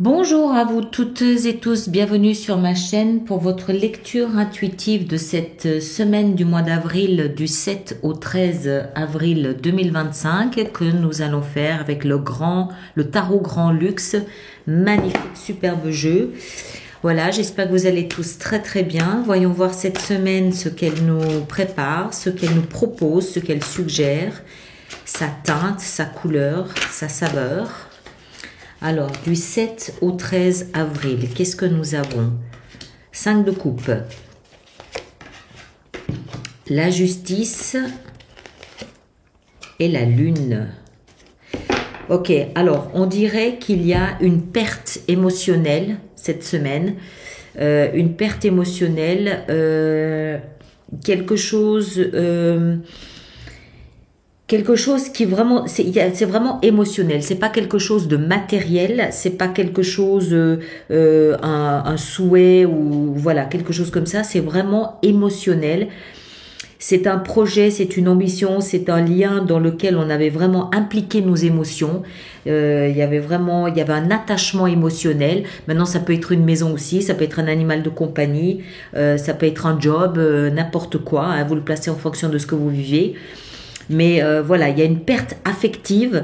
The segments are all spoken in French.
Bonjour à vous toutes et tous, bienvenue sur ma chaîne pour votre lecture intuitive de cette semaine du mois d'avril du 7 au 13 avril 2025 que nous allons faire avec le tarot Grand Luxe, magnifique, superbe jeu. Voilà, j'espère que vous allez tous très bien. Voyons voir cette semaine ce qu'elle nous prépare, ce qu'elle nous propose, ce qu'elle suggère, sa teinte, sa couleur, sa saveur. Alors, du 7 au 13 avril, qu'est-ce que nous avons? 5 de coupe, la justice et la lune. Ok, alors, on dirait qu'il y a une perte émotionnelle cette semaine. Une perte émotionnelle, quelque chose qui vraiment, c'est vraiment émotionnel. C'est pas quelque chose de matériel, c'est pas quelque chose, un souhait ou voilà, quelque chose comme ça. C'est vraiment émotionnel. C'est un projet, c'est une ambition, c'est un lien dans lequel on avait vraiment impliqué nos émotions. Il y avait un attachement émotionnel. Maintenant, ça peut être une maison aussi, ça peut être un animal de compagnie, ça peut être un job, n'importe quoi. Hein, vous le placez en fonction de ce que vous vivez. Mais voilà, il y a une perte affective.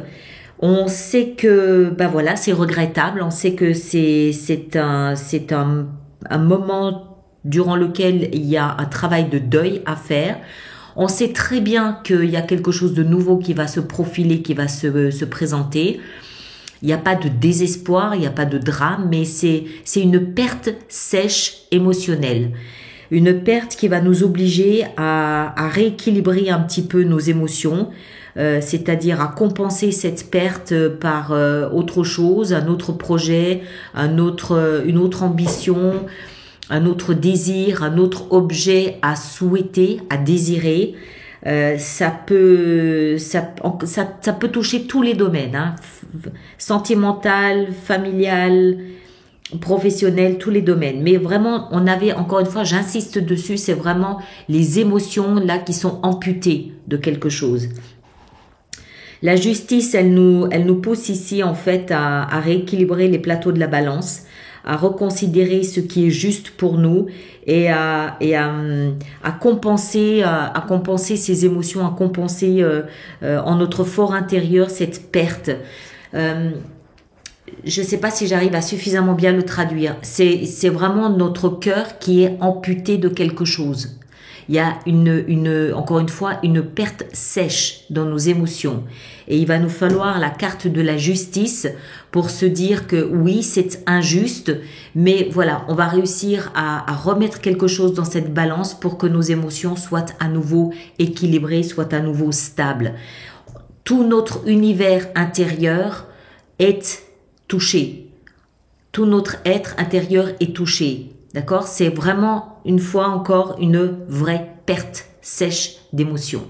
On sait que voilà, c'est regrettable. On sait que c'est un moment durant lequel il y a un travail de deuil à faire. On sait très bien qu'il y a quelque chose de nouveau qui va se profiler, qui va se présenter. Il n'y a pas de désespoir, il n'y a pas de drame, mais c'est une perte sèche émotionnelle. Une perte qui va nous obliger à rééquilibrer un petit peu nos émotions, c'est-à-dire à compenser cette perte par autre chose, un autre projet, une autre ambition, un autre désir, un autre objet à souhaiter, à désirer. Ça peut toucher tous les domaines, hein, sentimental, familial, professionnel, tous les domaines. Mais vraiment, on avait, encore une fois, j'insiste dessus, c'est vraiment les émotions là qui sont amputées de quelque chose. La justice, elle nous pousse ici en fait à rééquilibrer les plateaux de la balance, à reconsidérer ce qui est juste pour nous et à compenser ces émotions, à compenser en notre fort intérieur cette perte. Je ne sais pas si j'arrive à suffisamment bien le traduire. C'est vraiment notre cœur qui est amputé de quelque chose. Il y a encore une fois, une perte sèche dans nos émotions. Et il va nous falloir la carte de la justice pour se dire que oui, c'est injuste, mais voilà, on va réussir à remettre quelque chose dans cette balance pour que nos émotions soient à nouveau équilibrées, soient à nouveau stables. Tout notre univers intérieur est touché. Tout notre être intérieur est touché. D'accord? C'est vraiment, une fois encore, une vraie perte sèche d'émotion.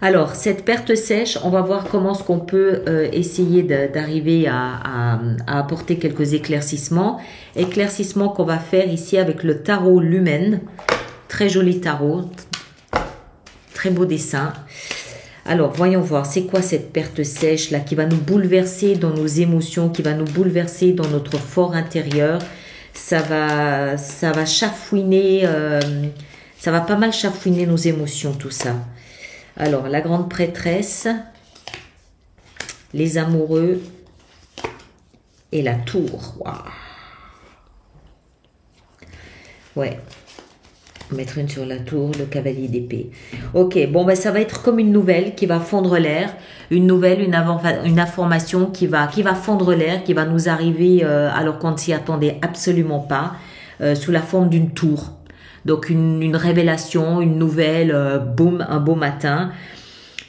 Alors, cette perte sèche, on va voir comment est-ce qu'on peut essayer d'arriver à apporter quelques éclaircissements. Éclaircissements qu'on va faire ici avec le tarot Lumen. Très joli tarot. Très beau dessin. Alors, voyons voir, c'est quoi cette perte sèche là qui va nous bouleverser dans nos émotions, qui va nous bouleverser dans notre fort intérieur. Ça va chafouiner, ça va pas mal chafouiner nos émotions, tout ça. Alors, la grande prêtresse, les amoureux et la tour. Waouh. Ouais. Mettre une sur la tour, le cavalier d'épée. Ok, bon, ça va être comme une nouvelle qui va fondre l'air. Une nouvelle, une information qui va fondre l'air, qui va nous arriver alors qu'on ne s'y attendait absolument pas, sous la forme d'une tour. Donc, une révélation, une nouvelle, boum, un beau matin.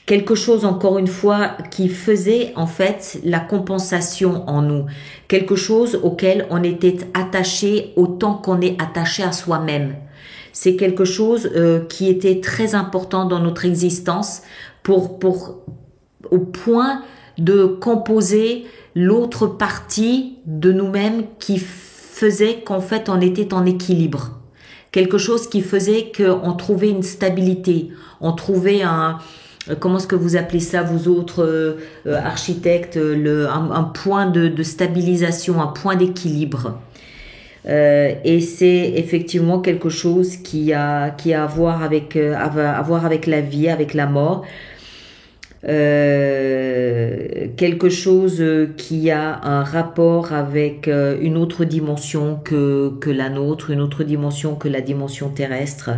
Quelque chose, encore une fois, qui faisait en fait la compensation en nous. Quelque chose auquel on était attaché autant qu'on est attaché à soi-même. C'est quelque chose qui était très important dans notre existence au point de composer l'autre partie de nous-mêmes qui faisait qu'en fait on était en équilibre. Quelque chose qui faisait qu'on trouvait une stabilité, on trouvait comment est-ce que vous appelez ça, vous autres architectes, un point de stabilisation, un point d'équilibre. Et c'est effectivement quelque chose qui a à voir avec la vie, avec la mort. Quelque chose qui a un rapport avec une autre dimension que la nôtre, une autre dimension que la dimension terrestre.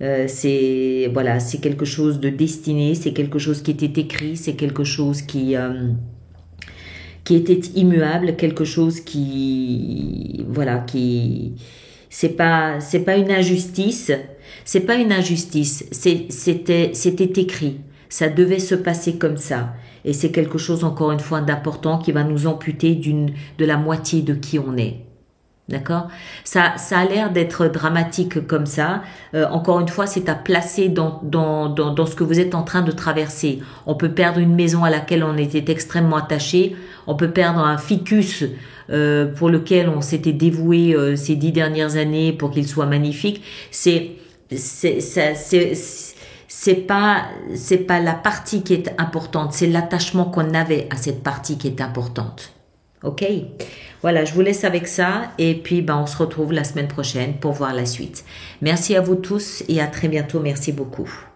C'est voilà, c'est quelque chose de destiné, c'est quelque chose qui était écrit, c'est quelque chose qui était immuable, quelque chose qui voilà, qui c'est pas une injustice, c'est pas une injustice, c'était écrit. Ça devait se passer comme ça. Et c'est quelque chose, encore une fois, d'important qui va nous amputer de la moitié de qui on est. D'accord? Ça a l'air d'être dramatique comme ça. Encore une fois, c'est à placer dans ce que vous êtes en train de traverser. On peut perdre une maison à laquelle on était extrêmement attaché. On peut perdre un ficus pour lequel on s'était dévoué ces 10 dernières années pour qu'il soit magnifique. C'est pas la partie qui est importante, c'est l'attachement qu'on avait à cette partie qui est importante. Ok? Voilà, je vous laisse avec ça et puis on se retrouve la semaine prochaine pour voir la suite. Merci à vous tous et à très bientôt. Merci beaucoup.